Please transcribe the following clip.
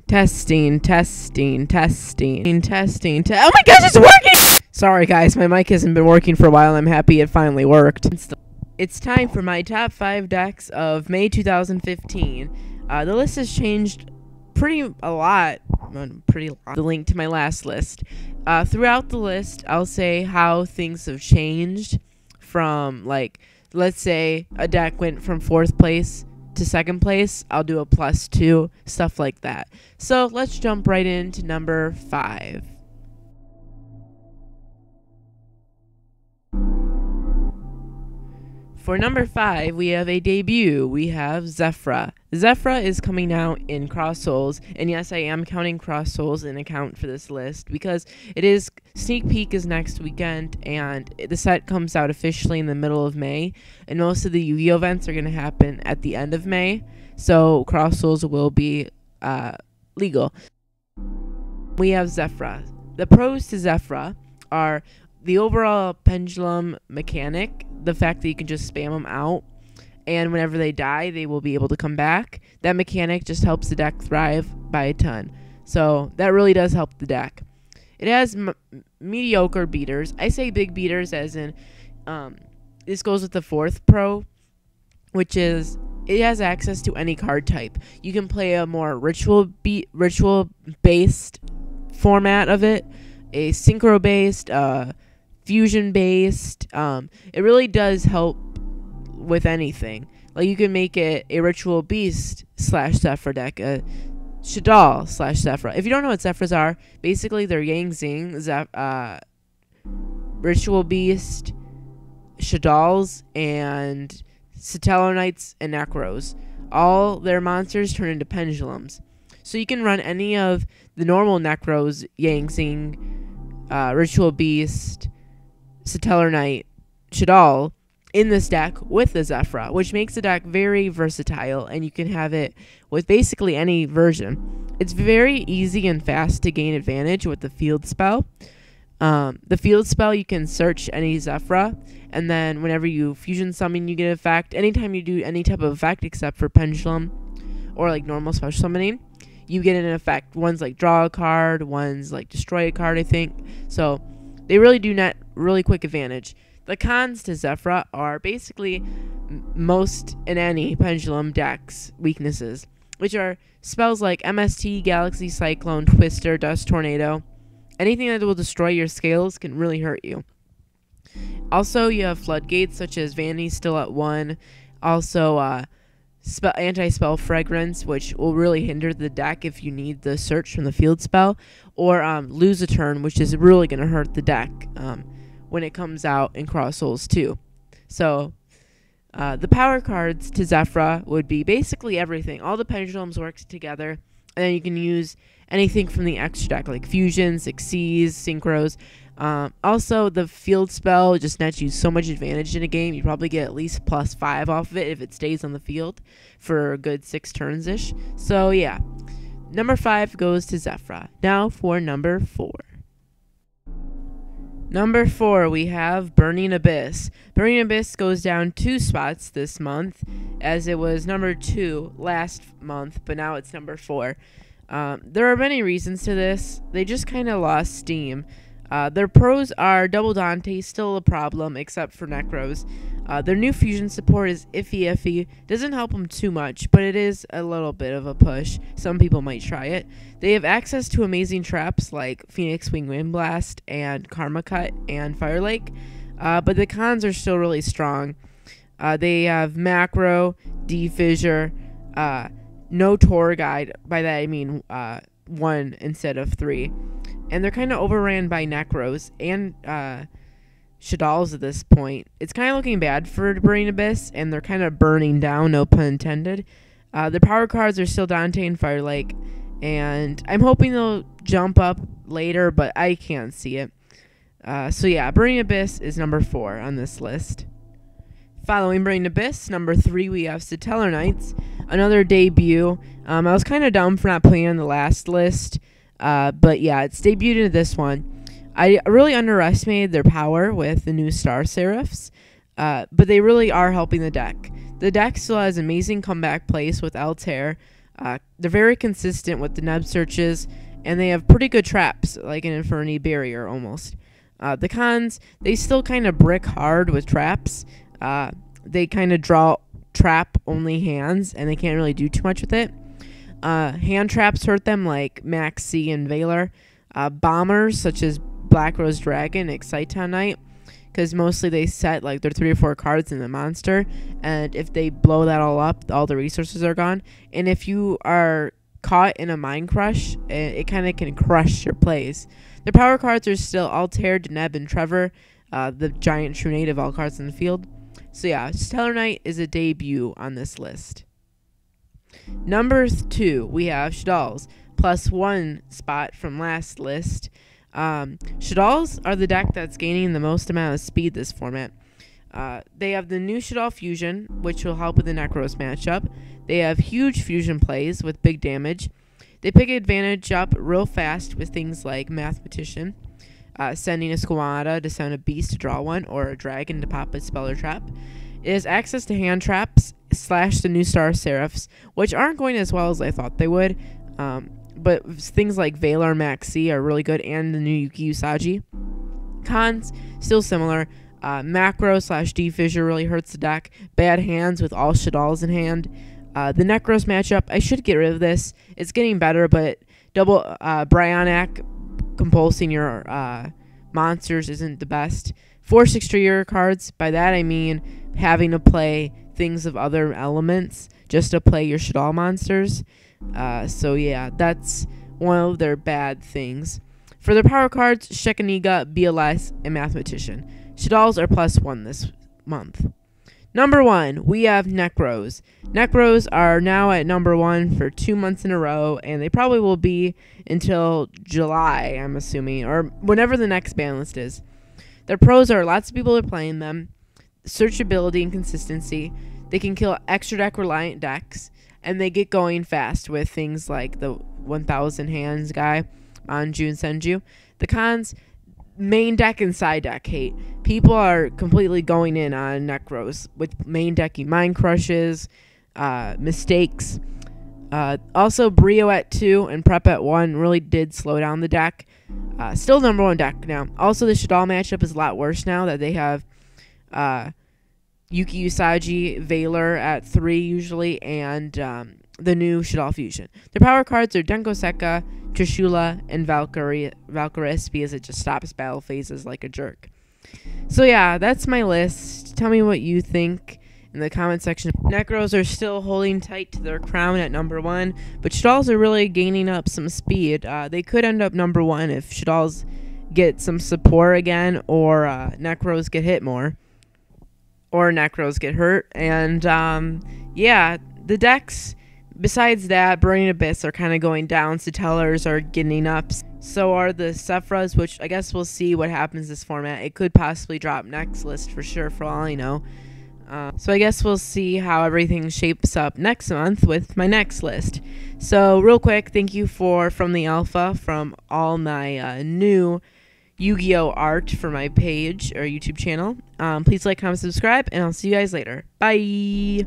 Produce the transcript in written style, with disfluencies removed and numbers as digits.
Testing. Oh my gosh, it's working! Sorry guys, my mic hasn't been working for a while. I'm happy it finally worked. It's time for my top 5 decks of May 2015. The list has changed a lot. The link to my last list. Throughout the list, I'll say how things have changed from, like, let's say a deck went from 4th place to 2nd place, I'll do a +2, stuff like that. So let's jump right into number 5. For number 5, we have a debut. We have Zafra. Zafra is coming out in Cross Souls, and yes, I am counting Cross Souls in account for this list because it is Sneak Peek is next weekend, and the set comes out officially in the middle of May, and most of the Yu-Gi-Oh events are going to happen at the end of May, so Cross Souls will be legal. We have Zafra. The pros to Zafra are the overall pendulum mechanic, the fact that you can just spam them out, and whenever they die, they will be able to come back. That mechanic just helps the deck thrive by a ton. So that really does help the deck. It has mediocre beaters. I say big beaters as in, this goes with the 4th pro, which is it has access to any card type. You can play a more ritual-based format of it, a synchro-based, fusion-based. It really does help with anything. Like, you can make it a Ritual Beast / Zafra deck, a Shadal / Zafra. If you don't know what Zafras are, basically they're Yang Zing, Ritual Beast, Shadals, and Satellar Knights and Necros. All their monsters turn into pendulums. So you can run any of the normal Necros, Yang Zing, Ritual Beast, Satellar Knight, Shadal in this deck with the Zafra, which makes the deck very versatile, and you can have it with basically any version. It's very easy and fast to gain advantage with the field spell. The field spell, you can search any Zafra, and then whenever you fusion summon, you get effect. Anytime you do any type of effect except for pendulum or like normal special summoning, you get an effect. One's like draw a card, one's like destroy a card, I think. So they really do net really quick advantage. The cons to Zafra are basically most in any pendulum deck's weaknesses, which are spells like MST, Galaxy, Cyclone, Twister, Dust Tornado. Anything that will destroy your scales can really hurt you. Also, you have floodgates such as Vanity still at 1. Also, anti-spell fragrance, which will really hinder the deck if you need the search from the field spell, or lose a turn, which is really going to hurt the deck when it comes out in Cross Souls 2. So the power cards to Zafra would be basically everything. All the pendulums work together, and then you can use anything from the extra deck, like fusions, Xyz, synchros. Also, the field spell just nets you so much advantage in a game. You probably get at least +5 off of it if it stays on the field for a good 6 turns-ish. So, yeah. Number 5 goes to Zafra. Now for number 4. Number 4, we have Burning Abyss. Burning Abyss goes down 2 spots this month, as it was number 2 last month, but now it's number 4. There are many reasons to this. They just kind of lost steam. Their pros are Double Dante, still a problem, except for Necros. Their new fusion support is iffy. Doesn't help them too much, but it is a little bit of a push. Some people might try it. They have access to amazing traps like Phoenix Wing Wind Blast and Karma Cut and Fire Lake, but the cons are still really strong. They have Macro, D-Fissure, no Tour Guide. By that I mean 1 instead of 3. And they're kind of overran by Necros and Shadals at this point. It's kind of looking bad for Burning Abyss, and they're kind of burning down, no pun intended. The power cards are still Dante and Fire Lake, and I'm hoping they'll jump up later, but I can't see it. So yeah, Burning Abyss is number 4 on this list. Following Burning Abyss, number 3, we have Satellar Knights, another debut. I was kind of dumb for not putting on the last list. But yeah, it's debuted into this one. I really underestimated their power with the new Star Seraphs, but they really are helping the deck. The deck still has amazing comeback plays with Altair. They're very consistent with the neb searches, and they have pretty good traps, like an Infinity Barrier almost. The cons, they still kind of brick hard with traps. They kind of draw trap only hands, and they can't really do too much with it. Hand traps hurt them, like Max C and Valor. Bombers, such as Black Rose Dragon, Excite Town Knight, because mostly they set like their 3 or 4 cards in the monster, and if they blow that all up, all the resources are gone. And if you are caught in a Mind Crush, it kind of can crush your plays. Their power cards are still Altair, Deneb, and Trevor, the giant true native all cards in the field. So yeah, Stellar Knight is a debut on this list. Number 2, we have Shaddolls, +1 spot from last list. Shaddolls are the deck that's gaining the most amount of speed this format. They have the new Shaddol Fusion, which will help with the Necros matchup. They have huge fusion plays with big damage. They pick advantage up real fast with things like Mathematician, sending a Squamata to send a beast to draw one, or a dragon to pop a spell or trap. It has access to hand traps / the new Star Seraphs, which aren't going as well as I thought they would. But things like Valor Max C are really good, and the new Yugioh. Cons, still similar. Macro / Defissure really hurts the deck. Bad hands with all Shaddolls in hand. The Necros matchup, I should get rid of this. It's getting better, but double Bryonac compulsing your monsters isn't the best. Force exterior cards, by that I mean having to play things of other elements just to play your Shaddol monsters. So yeah, that's one of their bad things. For their power cards, Shekaniga, BLS, and Mathematician. Shaddolls are +1 this month. Number 1, we have Necros. Necros are now at number 1 for 2 months in a row, and they probably will be until July, I'm assuming, or whenever the next ban list is. Their pros are lots of people are playing them, searchability and consistency. They can kill extra deck reliant decks, and they get going fast with things like the 1000 hands guy, Anju and Senju. The cons, main deck and side deck hate. People are completely going in on Necros with main decking Mind Crushes, mistakes. Also, Brio at 2 and Prep at 1 really did slow down the deck. Still number 1 deck now. Also, the Shaddol matchup is a lot worse now that they have Yugioh, Valor at 3 usually, and the new Shaddol Fusion. Their power cards are Denkoseka, Trishula, and Valkyris, because it just stops battle phases like a jerk. So yeah, that's my list. Tell me what you think in the comment section. Necros are still holding tight to their crown at number 1, but Shaddolls are really gaining up some speed. They could end up number 1 if Shaddolls get some support again, or Necros get hit more, or Necros get hurt. And yeah, the decks, besides that, Burning Abyss are kind of going down. Satellars are getting up. So are the Zafras, which I guess we'll see what happens this format. It could possibly drop next list for sure, for all I know. So I guess we'll see how everything shapes up next month with my next list. So real quick, thank you from the alpha, from all my new Yu-Gi-Oh art for my page or YouTube channel. Please like, comment, subscribe, and I'll see you guys later. Bye!